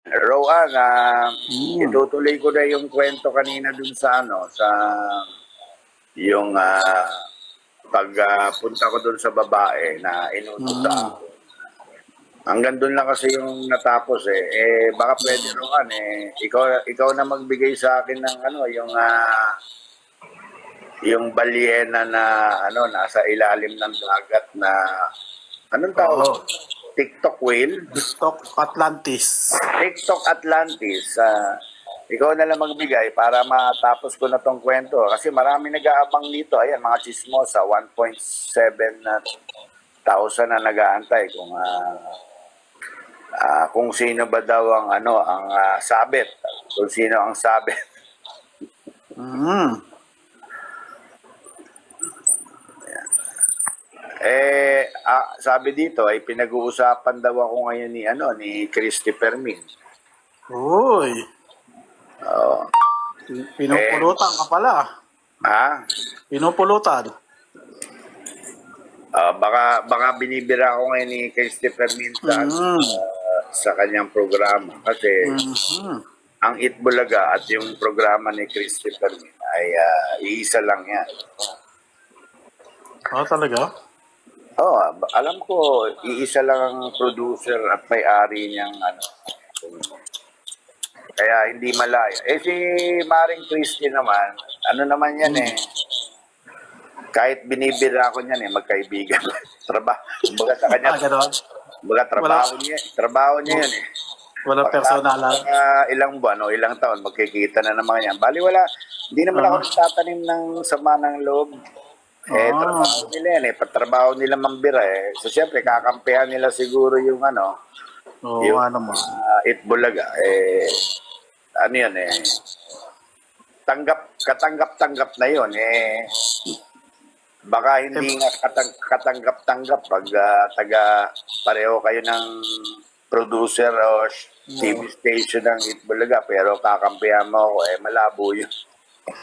Rowan, Hmm. itutuloy ko na yung kwento kanina dun sa sa yung pagpunta ko dun sa babae na inutusan. Hmm. Hanggang dun lang kasi yung natapos eh. Baka pwede Rowan ikaw na magbigay sa akin ng yung balyena na nasa ilalim ng dagat na anong tawag? Oo. TikTok whale? TikTok Atlantis. TikTok Atlantis. Ikaw na lang magbigay para matapos ko na tong kwento. Kasi marami nag-aabang dito. Ayan, mga chismosa, 1.7 na thousand na nag-aantay kung sino ba daw ang sabit. Kung sino ang sabit. Hmm. Sabi dito ay pinag-uusapan daw ako ngayon ni Christy Fermin. Uy. Oo. Pinupulutan ka pala. Ha? Pinupulutan. Baka binibira ko ngayon ni Christy Fermin sa kanyang programa kasi ang Itbulaga at yung programa ni Christy Fermin ay iisa lang yan. Oh, talaga? Alam ko iisa lang ang producer at may-ari niyang kaya hindi malaya. Si Maring Christy naman, naman yan kahit binibira ko niyan magkaibigan. Kumbaga sa kanya, Ganon. kumbaga trabaho niya yan Wala personalan. Ilang buwan o ilang taon magkikita na naman yan. Bali hindi naman ako nagtatanim ng sama ng loob. Trabaho nila yan patrabaho nila mambira So siyempre kakampihan nila siguro yung yung Itbulaga yun katanggap-tanggap na yun baka hindi nga katanggap-tanggap pag pareho kayo ng producer o TV station ng Itbulaga pero kakampihan mo ako malabo yun.